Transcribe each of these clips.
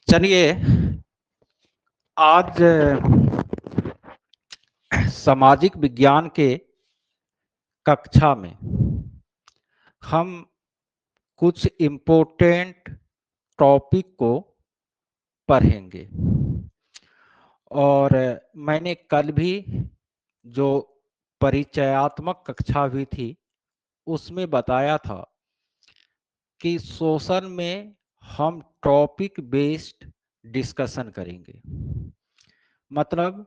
चलिए आज सामाजिक विज्ञान के कक्षा में हम कुछ इम्पोर्टेंट टॉपिक को पढ़ेंगे। और मैंने कल भी जो परिचयात्मक कक्षा हुई थी उसमें बताया था कि शोषण में हम टॉपिक बेस्ड डिस्कशन करेंगे, मतलब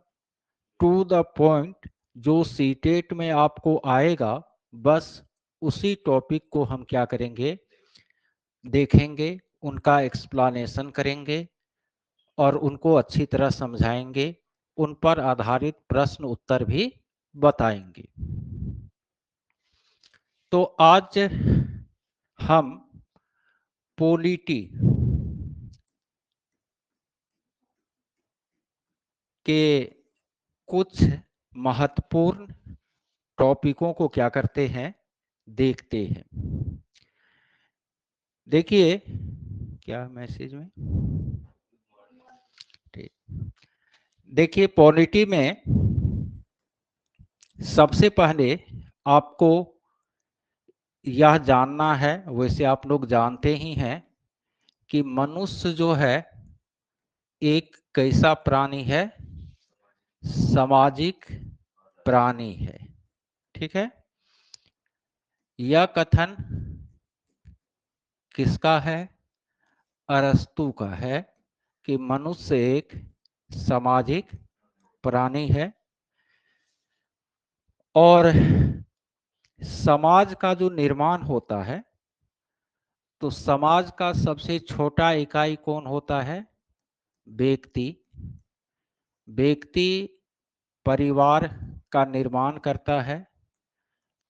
टू द पॉइंट जो सीटेट में आपको आएगा बस उसी टॉपिक को हम क्या करेंगे, देखेंगे, उनका एक्सप्लेनेशन करेंगे और उनको अच्छी तरह समझाएंगे, उन पर आधारित प्रश्न उत्तर भी बताएंगे। तो आज हम पॉलिटी के कुछ महत्वपूर्ण टॉपिकों को क्या करते हैं, देखते हैं। देखिए क्या मैसेज में, ठीक, देखिए पॉलिटी में सबसे पहले आपको यह जानना है, वैसे आप लोग जानते ही हैं कि मनुष्य जो है एक कैसा प्राणी है, सामाजिक प्राणी है। ठीक है, यह कथन किसका है, अरस्तु का है कि मनुष्य एक सामाजिक प्राणी है। और समाज का जो निर्माण होता है तो समाज का सबसे छोटा इकाई कौन होता है, व्यक्ति। व्यक्ति परिवार का निर्माण करता है,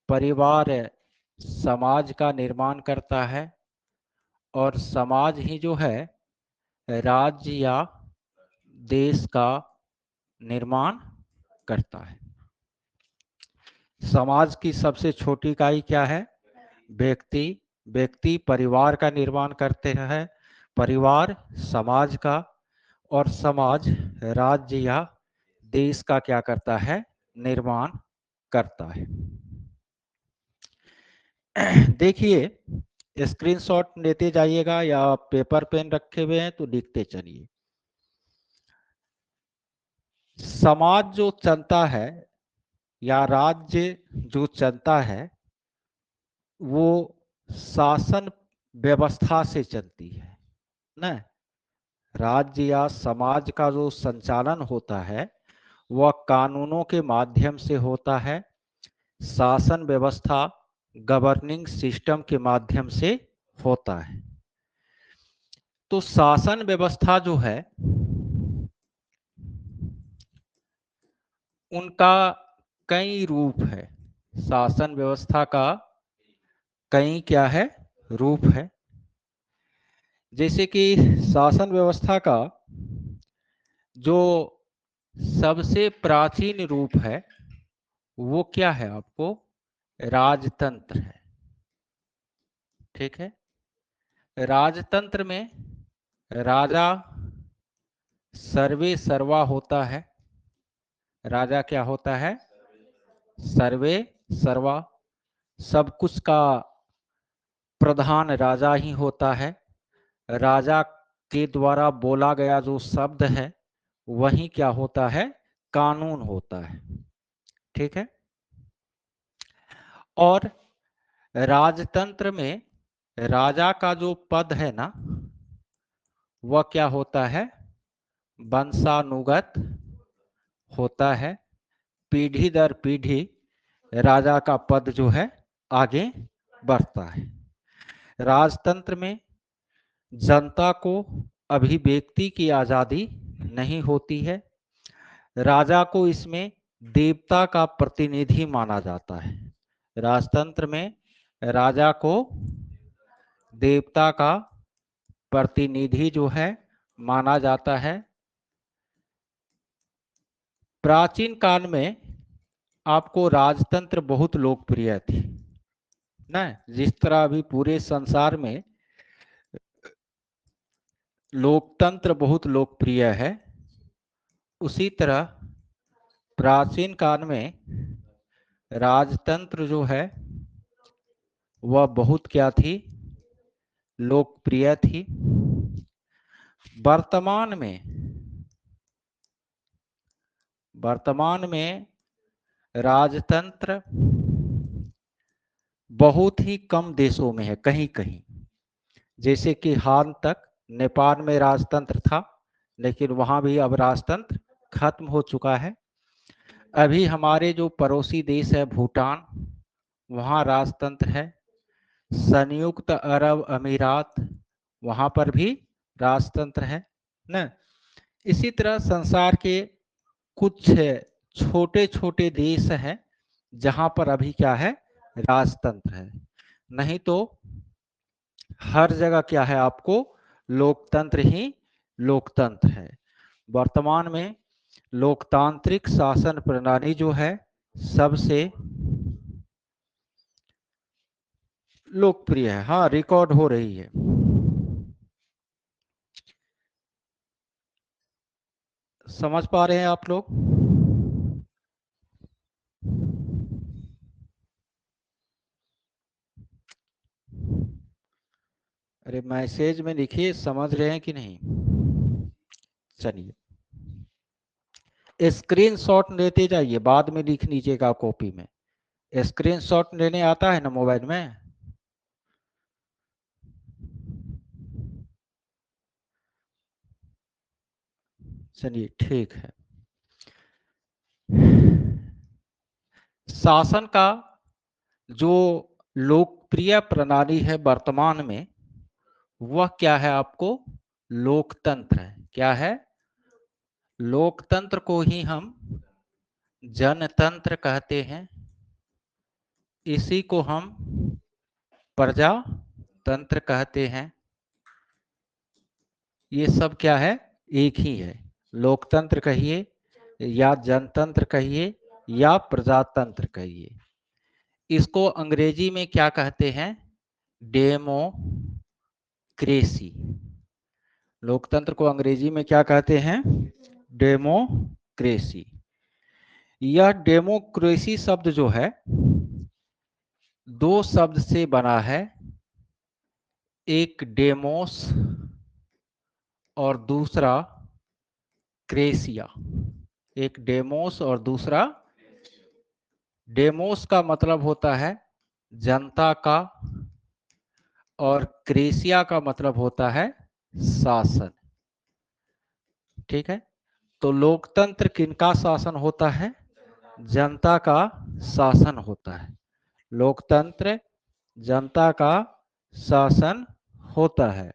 परिवार समाज का निर्माण करता है और समाज ही जो है राज्य या देश का निर्माण करता है। समाज की सबसे छोटी इकाई क्या है, व्यक्ति। व्यक्ति परिवार का निर्माण करते हैं, परिवार समाज का, और समाज राज्य या देश का क्या करता है, निर्माण करता है। देखिए स्क्रीनशॉट लेते जाइएगा या पेपर पेन रखे हुए हैं तो लिखते चलिए। समाज जो चलता है या राज्य जो चलता है वो शासन व्यवस्था से चलती है ना। राज्य या समाज का जो संचालन होता है वह कानूनों के माध्यम से होता है, शासन व्यवस्था गवर्निंग सिस्टम के माध्यम से होता है। तो शासन व्यवस्था जो है उनका कई रूप है, शासन व्यवस्था का कई क्या है, रूप है। जैसे कि शासन व्यवस्था का जो सबसे प्राचीन रूप है वो क्या है, आपको राजतंत्र है। ठीक है, राजतंत्र में राजा सर्वे सर्वा होता है। राजा क्या होता है, सर्वे सर्वा, सब कुछ का प्रधान राजा ही होता है। राजा के द्वारा बोला गया जो शब्द है वही क्या होता है, कानून होता है। ठीक है, और राजतंत्र में राजा का जो पद है ना वह क्या होता है, वंशानुगत होता है। पीढ़ी दर पीढ़ी राजा का पद जो है आगे बढ़ता है। राजतंत्र में जनता को अभिव्यक्ति की आजादी नहीं होती है। राजा को इसमें देवता का प्रतिनिधि माना जाता है। राजतंत्र में राजा को देवता का प्रतिनिधि जो है माना जाता है। प्राचीन काल में आपको राजतंत्र बहुत लोकप्रिय थी ना। जिस तरह अभी पूरे संसार में लोकतंत्र बहुत लोकप्रिय है, उसी तरह प्राचीन काल में राजतंत्र जो है वह बहुत क्या थी, लोकप्रिय थी। वर्तमान में राजतंत्र बहुत ही कम देशों में है, कहीं कहीं। जैसे कि हाल तक नेपाल में राजतंत्र था, लेकिन वहां भी अब राजतंत्र खत्म हो चुका है। अभी हमारे जो पड़ोसी देश है भूटान, वहां राजतंत्र है। संयुक्त अरब अमीरात, वहां पर भी राजतंत्र है ना। इसी तरह संसार के कुछ छोटे छोटे देश हैं जहां पर अभी क्या है, राजतंत्र है। नहीं तो हर जगह क्या है, आपको लोकतंत्र ही लोकतंत्र है। वर्तमान में लोकतांत्रिक शासन प्रणाली जो है सबसे लोकप्रिय है। हाँ, रिकॉर्ड हो रही है। समझ पा रहे हैं आप लोग? अरे मैसेज में लिखिए, समझ रहे हैं कि नहीं? चलिए, स्क्रीनशॉट लेते जाइए, बाद में लिख लीजिएगा कॉपी में। स्क्रीनशॉट लेने आता है ना मोबाइल में? चलिए ठीक है। शासन का जो लोकप्रिय प्रणाली है वर्तमान में, वह क्या है आपको, लोकतंत्र है। क्या है? लोकतंत्र को ही हम जनतंत्र कहते हैं, इसी को हम प्रजातंत्र कहते हैं। ये सब क्या है, एक ही है। लोकतंत्र कहिए या जनतंत्र कहिए या प्रजातंत्र कहिए। इसको अंग्रेजी में क्या कहते हैं, डेमोक्रेसी। लोकतंत्र को अंग्रेजी में क्या कहते हैं, डेमोक्रेसी। यह डेमोक्रेसी शब्द जो है दो शब्द से बना है, एक डेमोस और दूसरा क्रेसिया। एक डेमोस और दूसरा, डेमोस का मतलब होता है जनता का और क्रेसिया का मतलब होता है शासन। ठीक है, तो लोकतंत्र किनका शासन होता है, जनता का शासन होता है। लोकतंत्र जनता का शासन होता है।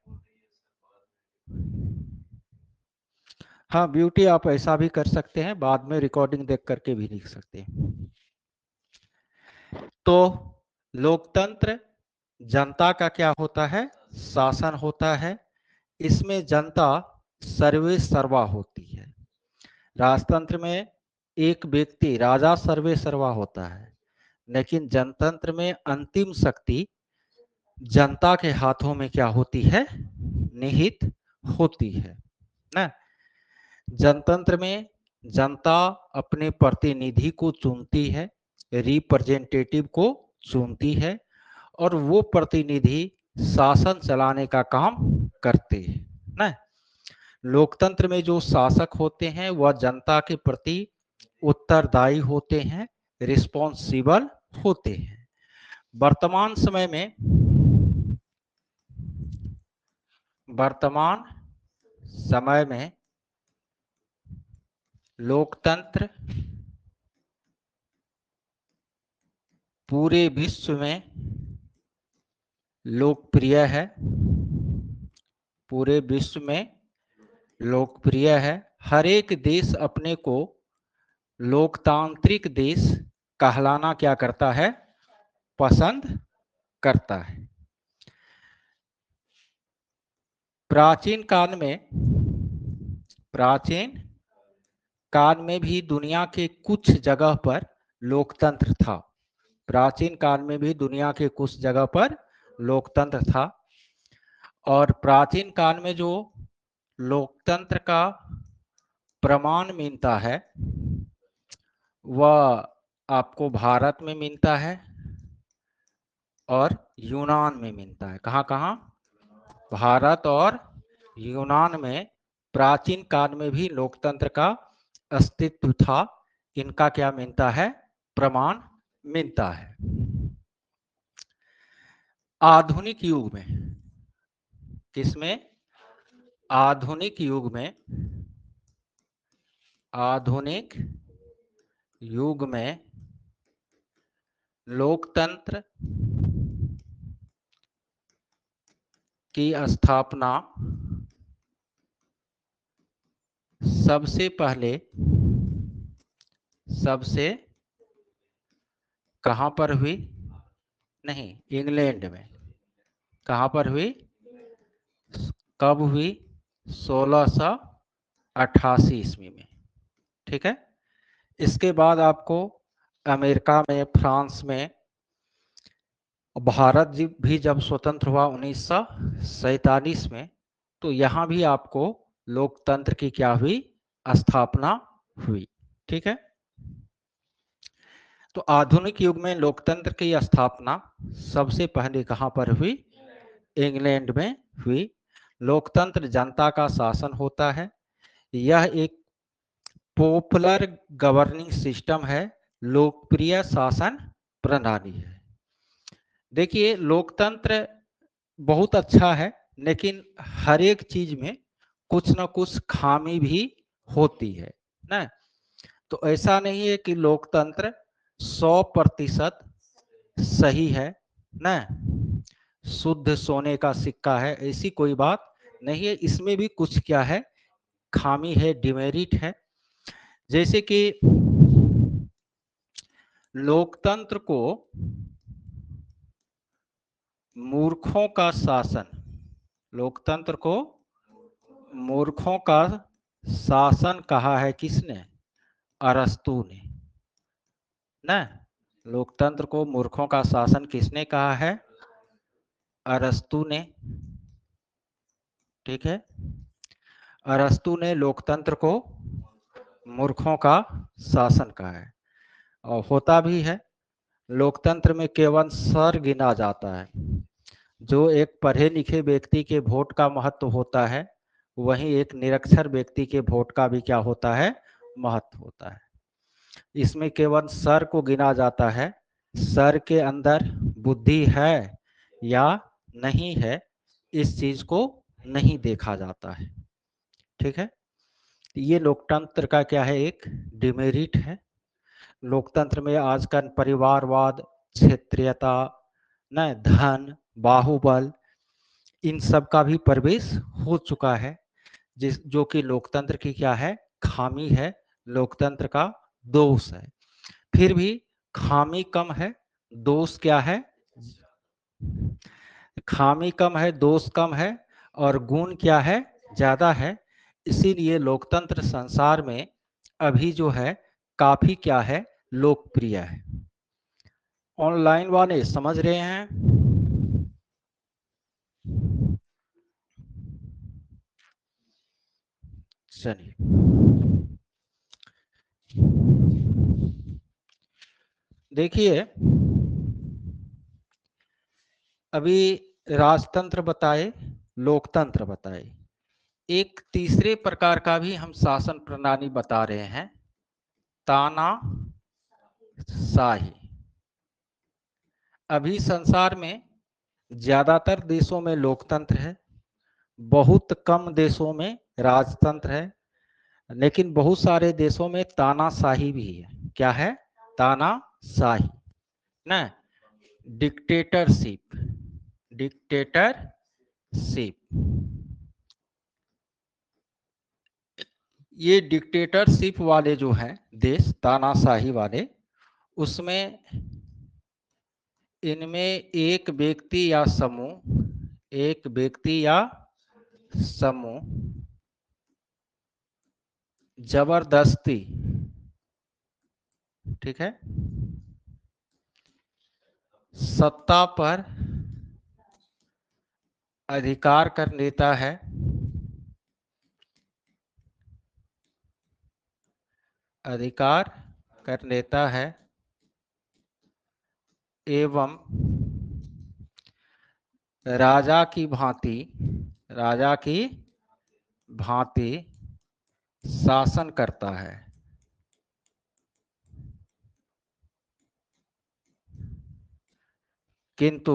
हाँ, ब्यूटी आप ऐसा भी कर सकते हैं, बाद में रिकॉर्डिंग देख करके भी लिख सकते हैं। तो लोकतंत्र जनता का क्या होता है, शासन होता है। इसमें जनता सर्वे सर्वा होती है। राजतंत्र में एक व्यक्ति राजा सर्वे सर्वा होता है, लेकिन जनतंत्र में अंतिम शक्ति जनता के हाथों में क्या होती है, निहित होती है ना। जनतंत्र में जनता अपने प्रतिनिधि को चुनती है, रिप्रेजेंटेटिव को चुनती है, और वो प्रतिनिधि शासन चलाने का काम करते हैं ना। लोकतंत्र में जो शासक होते हैं वह जनता के प्रति उत्तरदायी होते हैं, रिस्पॉन्सिबल होते हैं। वर्तमान समय में वर्तमान समय में लोकतंत्र पूरे विश्व में लोकप्रिय है। पूरे विश्व में लोकप्रिय है। हर एक देश अपने को लोकतांत्रिक देश कहलाना क्या करता है, पसंद करता है। प्राचीन काल में भी दुनिया के कुछ जगह पर लोकतंत्र था। प्राचीन काल में भी दुनिया के कुछ जगह पर लोकतंत्र था। और प्राचीन काल में जो लोकतंत्र का प्रमाण मिलता है वह आपको भारत में मिलता है और यूनान में मिलता है। कहाँ कहाँ? भारत और यूनान में प्राचीन काल में भी लोकतंत्र का अस्तित्व था। इनका क्या मिलता है? प्रमाण मिलता है। आधुनिक युग में, किसमें? आधुनिक युग में, आधुनिक युग में लोकतंत्र की स्थापना सबसे पहले कहां पर हुई? नहीं, इंग्लैंड में। कहां पर हुई? कब हुई? 1688 ईस्वी में। ठीक है। इसके बाद आपको अमेरिका में, फ्रांस में, भारत भी जब स्वतंत्र हुआ 1947 में, तो यहां भी आपको लोकतंत्र की क्या हुई? स्थापना हुई। ठीक है। तो आधुनिक युग में लोकतंत्र की स्थापना सबसे पहले कहां पर हुई? इंग्लैंड में हुई। लोकतंत्र जनता का शासन होता है। यह एक पॉपुलर गवर्निंग सिस्टम है, लोकप्रिय शासन प्रणाली है। देखिए, लोकतंत्र बहुत अच्छा है, लेकिन हर एक चीज में कुछ ना कुछ खामी भी होती है ना। तो ऐसा नहीं है कि लोकतंत्र 100% सही है ना, शुद्ध सोने का सिक्का है, ऐसी कोई बात नहीं है। इसमें भी कुछ क्या है? खामी है, डिमेरिट है। जैसे कि लोकतंत्र को मूर्खों का शासन, लोकतंत्र को मूर्खों का शासन कहा है किसने? अरस्तू ने ना। लोकतंत्र को मूर्खों का शासन किसने कहा है? अरस्तू ने। ठीक है। अरस्तू ने लोकतंत्र को मूर्खों का शासन कहा है, और होता भी है। लोकतंत्र में केवल सर गिना जाता है। जो एक पढ़े लिखे व्यक्ति के वोट का महत्व होता है, वहीं एक निरक्षर व्यक्ति के वोट का भी क्या होता है? महत्व होता है। इसमें केवल सर को गिना जाता है, सर के अंदर बुद्धि है या नहीं है, इस चीज को नहीं देखा जाता है। ठीक है। ये लोकतंत्र का क्या है? एक डिमेरिट है। लोकतंत्र में आजकल परिवारवाद, क्षेत्रीयता, न धन, बाहुबल, इन सब का भी प्रवेश हो चुका है, जो कि लोकतंत्र की क्या है? खामी है, लोकतंत्र का दोष है। फिर भी खामी कम है, दोष क्या है? खामी कम है, दोष कम है, और गुण क्या है? ज्यादा है। इसीलिए लोकतंत्र संसार में अभी जो है काफी क्या है? लोकप्रिय है। ऑनलाइन वाले समझ रहे हैं? चलिए, देखिए, अभी राजतंत्र बताए, लोकतंत्र बताए, एक तीसरे प्रकार का भी हम शासन प्रणाली बता रहे हैं, तानाशाही। अभी संसार में ज्यादातर देशों में लोकतंत्र है, बहुत कम देशों में राजतंत्र है, लेकिन बहुत सारे देशों में तानाशाही भी है। क्या है? तानाशाही ना, डिक्टेटरशिप, डिक्टेटरशिप। ये डिक्टेटरशिप वाले जो हैं देश, तानाशाही वाले, उसमें इनमें एक व्यक्ति या समूह, एक व्यक्ति या समूह जबरदस्ती, ठीक है, सत्ता पर अधिकार कर लेता है अधिकार कर लेता है एवं राजा की भांति शासन करता है। किंतु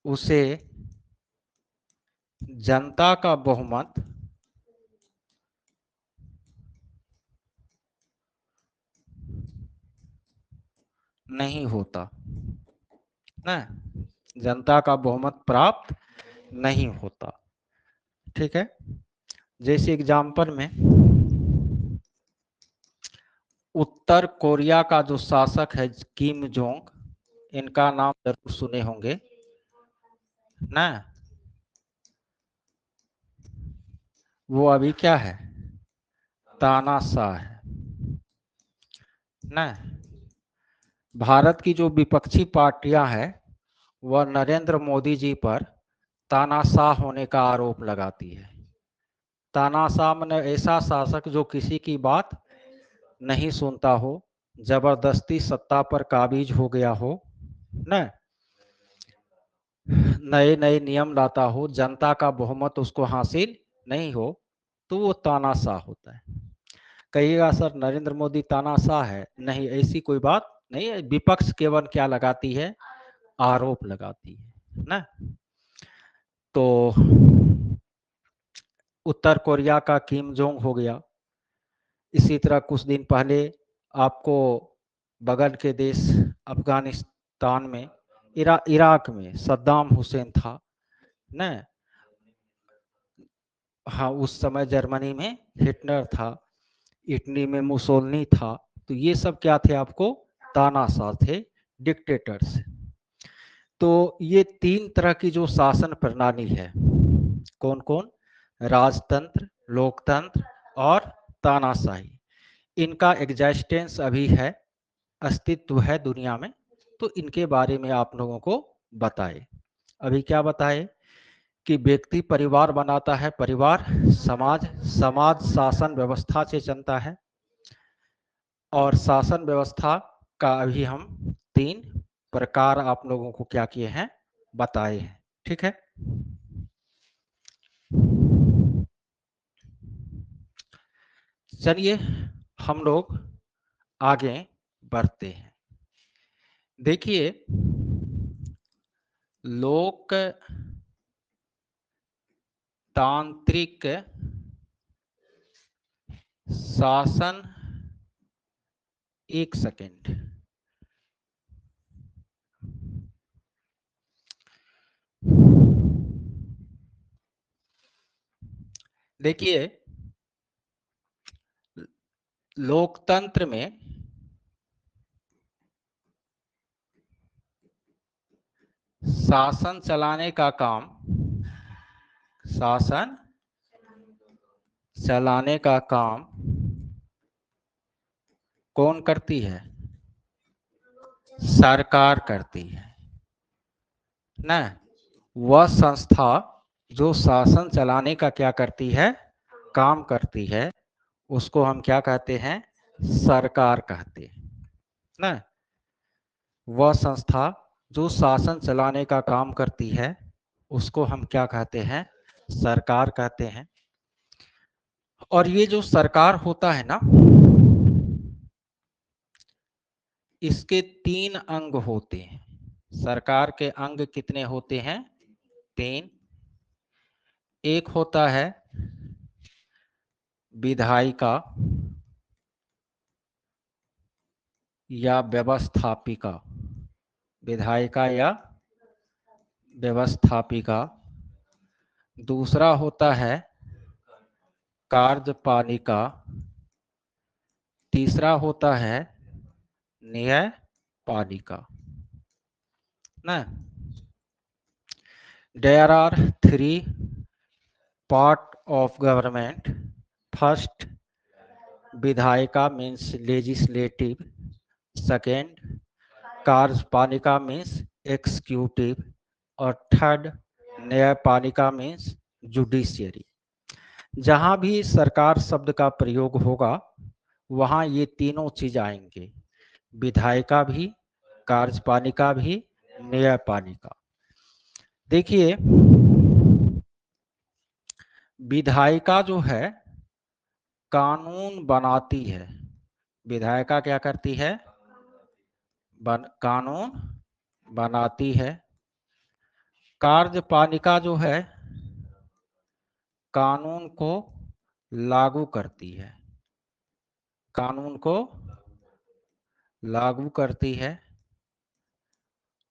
उसे जनता का बहुमत नहीं होता ना, जनता का बहुमत प्राप्त नहीं होता। ठीक है, जैसे एग्जाम्पल में उत्तर कोरिया का जो शासक है किम जोंग, इनका नाम जरूर सुने होंगे ना। वो अभी क्या है, तानाशाह है ना। भारत की जो विपक्षी पार्टियां हैं वह नरेंद्र मोदी जी पर तानाशाह होने का आरोप लगाती है। तानाशाह माने ऐसा शासक जो किसी की बात नहीं सुनता हो, जबरदस्ती सत्ता पर काबिज हो गया हो न, नए नए नियम लाता हो, जनता का बहुमत उसको हासिल नहीं हो, तो वो तानाशाह होता है। कहिएगा सर नरेंद्र मोदी तानाशाह है, नहीं ऐसी कोई बात नहीं है। विपक्ष केवल क्या लगाती है, आरोप लगाती है ना। तो उत्तर कोरिया का किम जोंग हो गया। इसी तरह कुछ दिन पहले आपको बगल के देश अफगानिस्तान में, इराक में सद्दाम हुसैन था ना। हाँ, उस समय जर्मनी में हिटलर था, इटली में मुसोलिनी था। तो ये सब क्या थे, आपको तानाशाह थे, डिक्टेटर्स। तो ये तीन तरह की जो शासन प्रणाली है, कौन कौन, राजतंत्र, लोकतंत्र और तानाशाही, इनका एग्जिस्टेंस अभी है, अस्तित्व है दुनिया में। तो इनके बारे में आप लोगों को बताए। अभी क्या बताए कि व्यक्ति परिवार बनाता है, परिवार समाज, समाज शासन व्यवस्था से चलता है। और शासन व्यवस्था का अभी हम तीन प्रकार आप लोगों को क्या किए हैं, बताए हैं। ठीक है, चलिए हम लोग आगे बढ़ते हैं। देखिए, लोकतांत्रिक शासन, एक सेकेंड, देखिए लोकतंत्र में शासन चलाने का काम, शासन चलाने का काम कौन करती है, सरकार करती है ना। वह संस्था जो शासन चलाने का क्या करती है, काम करती है, उसको हम क्या कहते हैं, सरकार कहते हैं ना। वह संस्था जो शासन चलाने का काम करती है उसको हम क्या कहते हैं, सरकार कहते हैं। और ये जो सरकार होता है ना, इसके तीन अंग होते हैं। सरकार के अंग कितने होते हैं, तीन। एक होता है विधायिका या व्यवस्थापिका, विधायिका या व्यवस्थापिका। दूसरा होता है कार्यपालिका। तीसरा होता है न्यायपालिका ना। There are three part of government. First, विधायिका मीन्स लेजिस्लेटिव। सेकेंड, कार्यपालिका मीन्स एक्सिक्यूटिव। और थर्ड, न्यायपालिका मीन्स जुडिशियरी। जहां भी सरकार शब्द का प्रयोग होगा वहां ये तीनों चीज आएंगे, विधायिका भी, कार्यपालिका भी, न्यायपालिका। देखिए, विधायिका जो है कानून बनाती है। विधायिका क्या करती है? कानून बनाती है। कार्यपालिका जो है कानून को लागू करती है। कानून को लागू करती है।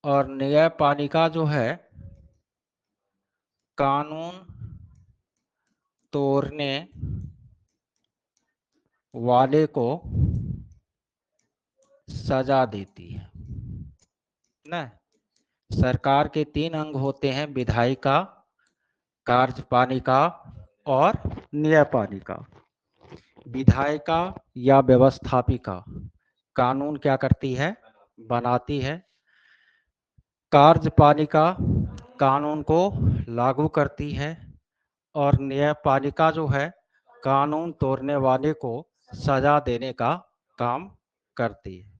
और न्यायपालिका जो है कानून तोड़ने वाले को सजा देती है ना। सरकार के तीन अंग होते हैं, विधायिका, कार्यपालिका और न्यायपालिका। विधायिका या व्यवस्थापिका कानून क्या करती है? बनाती है। कार्यपालिका कानून को लागू करती है। और न्यायपालिका जो है कानून तोड़ने वाले को सजा देने का काम करती है।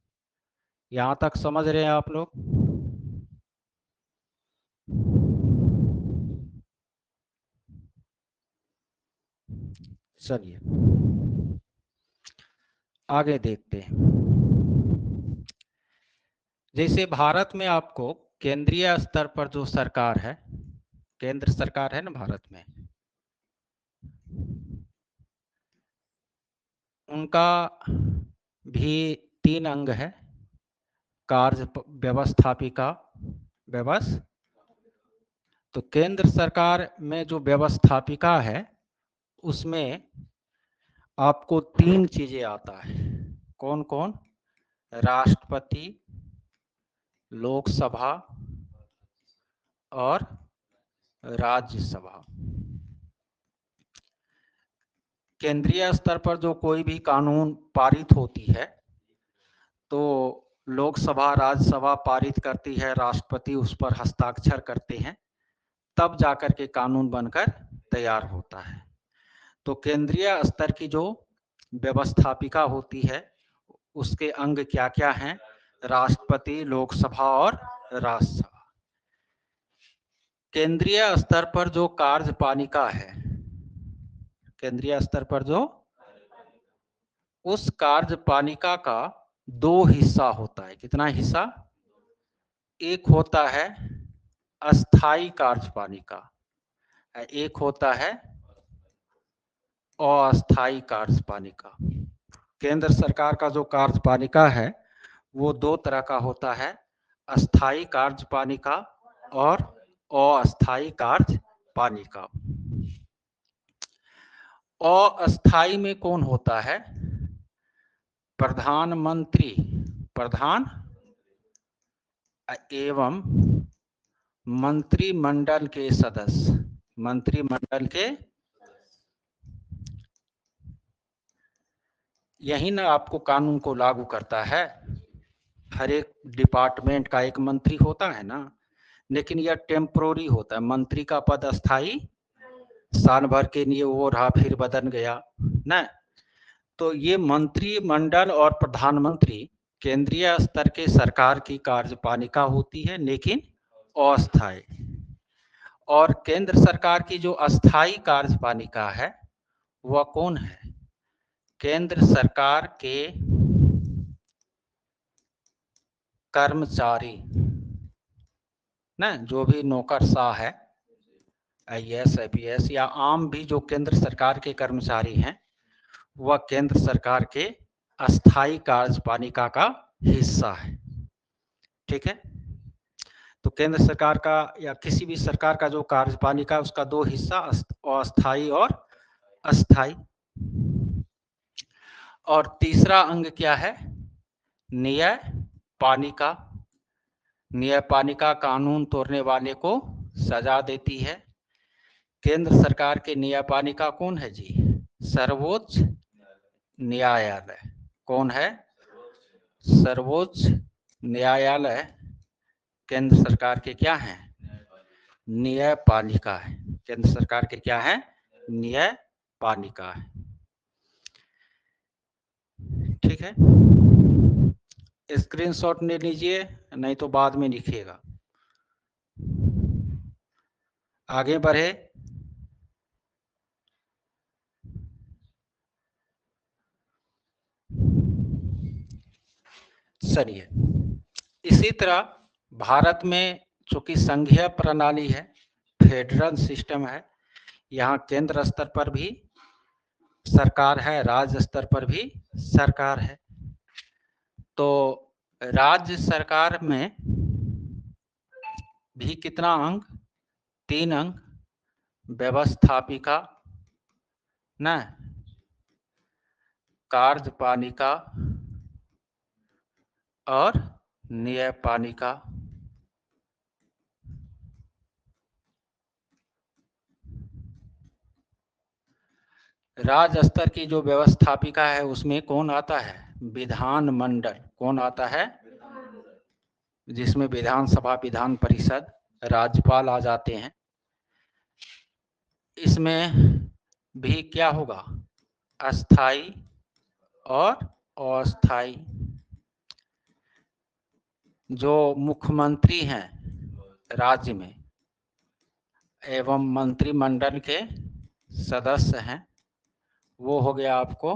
यहां तक समझ रहे हैं आप लोग? चलिए आगे देखते हैं। जैसे भारत में आपको केंद्रीय स्तर पर जो सरकार है, केंद्र सरकार है ना भारत में, उनका भी तीन अंग है, कार्य व्यवस्थापिका तो केंद्र सरकार में जो व्यवस्थापिका है उसमें आपको तीन चीजें आता है। कौन कौन? राष्ट्रपति, लोकसभा और राज्यसभा। केंद्रीय स्तर पर जो कोई भी कानून पारित होती है तो लोकसभा राज्यसभा पारित करती है, राष्ट्रपति उस पर हस्ताक्षर करते हैं, तब जाकर के कानून बनकर तैयार होता है। तो केंद्रीय स्तर की जो व्यवस्थापिका होती है उसके अंग क्या क्या हैं? राष्ट्रपति, लोकसभा और राज्यसभा। केंद्रीय स्तर पर जो कार्यपालिका है, केंद्रीय स्तर पर जो, उस कार्यपालिका का दो हिस्सा होता है। कितना हिस्सा? एक होता है अस्थाई कार्यपालिका, एक होता है अस्थाई कार्यपालिका। केंद्र सरकार का जो कार्यपालिका है वो दो तरह का होता है, अस्थाई कार्यपालिका और अस्थाई कार्यपालिका। अस्थाई में कौन होता है? प्रधानमंत्री, प्रधान एवं मंत्रिमंडल के सदस्य, मंत्रिमंडल के, यही ना आपको कानून को लागू करता है। हर एक डिपार्टमेंट का एक मंत्री होता है ना, लेकिन यह टेम्पोररी होता है। मंत्री का पद अस्थाई, साल भर के लिए वो रहा फिर बदल गया ना। तो ये मंत्रिमंडल और प्रधानमंत्री केंद्रीय स्तर के सरकार की कार्यपालिका होती है, लेकिन अस्थायी। और केंद्र सरकार की जो अस्थायी कार्यपालिका है वह कौन है? केंद्र सरकार के कर्मचारी ना, जो भी नौकरशाह है, IAS IPS या आम भी जो केंद्र सरकार के कर्मचारी हैं वह केंद्र सरकार के अस्थायी कार्यपालिका का हिस्सा है। ठीक है। तो केंद्र सरकार का या किसी भी सरकार का जो कार्यपालिका उसका दो हिस्सा, अस्थायी और अस्थायी। और तीसरा अंग क्या है? न्यायपालिका। न्यायपालिका कानून तोड़ने वाले को सजा देती है। केंद्र सरकार के न्यायपालिका कौन है जी? सर्वोच्च न्यायालय। कौन है? सर्वोच्च न्यायालय केंद्र सरकार के क्या है? न्यायपालिका है। केंद्र सरकार के क्या है? न्यायपालिका। पानी का है। ठीक है, स्क्रीनशॉट ले लीजिए, नहीं तो बाद में लिखिएगा। आगे बढ़े। चलिए, इसी तरह भारत में चूंकि संघीय प्रणाली है, फेडरल सिस्टम है, यहाँ केंद्र स्तर पर भी सरकार है, राज्य स्तर पर भी सरकार है। तो राज्य सरकार में भी कितना अंग, 3 अंग, व्यवस्थापिका न, कार्यपालिका और न्यायपालिका। राज्य स्तर की जो व्यवस्थापिका है उसमें कौन आता है, विधान मंडल। कौन आता है, जिसमें विधानसभा, विधान परिषद, राज्यपाल आ जाते हैं। इसमें भी क्या होगा, अस्थाई और अस्थाई। जो मुख्यमंत्री हैं राज्य में एवं मंत्रिमंडल के सदस्य हैं, वो हो गया आपको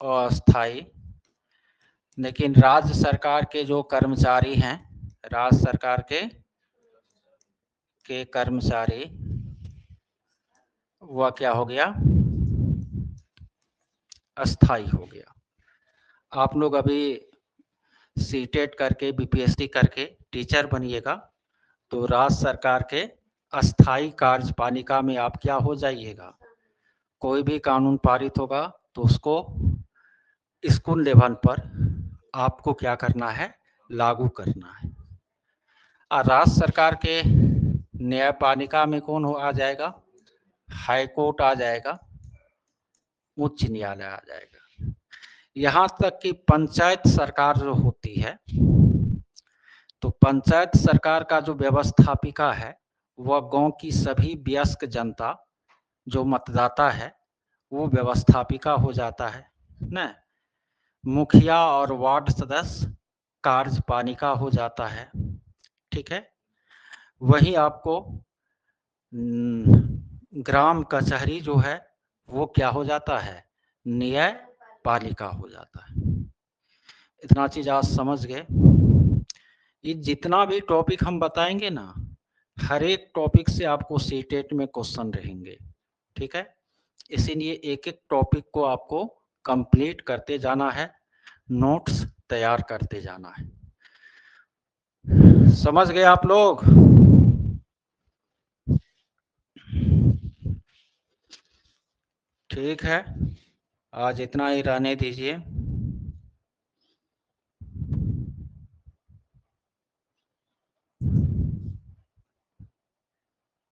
अस्थाई। लेकिन राज्य सरकार के जो कर्मचारी हैं, राज्य सरकार के कर्मचारी, वह क्या हो गया, अस्थाई हो गया। आप लोग अभी सीटेट करके, बीपीएससी करके टीचर बनिएगा तो राज्य सरकार के अस्थाई कार्यपालिका में आप क्या हो जाइएगा। कोई भी कानून पारित होगा तो उसको स्कूल लेवल पर आपको क्या करना है, लागू करना है। और राज्य सरकार के न्यायपालिका में कौन हो आ जाएगा, हाई कोर्ट आ जाएगा, उच्च न्यायालय आ जाएगा। यहाँ तक कि पंचायत सरकार जो होती है, तो पंचायत सरकार का जो व्यवस्थापिका है वह गांव की सभी वयस्क जनता, जो मतदाता है, वो व्यवस्थापिका हो जाता है न। मुखिया और वार्ड सदस्य कार्यपालिका हो जाता है। ठीक है, वही आपको ग्राम कचहरी जो है वो क्या हो जाता है, न्यायपालिका हो जाता है। इतना चीज आज समझ गए। ये जितना भी टॉपिक हम बताएंगे ना, हर एक टॉपिक से आपको सीटेट में क्वेश्चन रहेंगे। ठीक है, इसीलिए एक एक टॉपिक को आपको कंप्लीट करते जाना है, नोट्स तैयार करते जाना है। समझ गए आप लोग। ठीक है, आज इतना ही रहने दीजिए।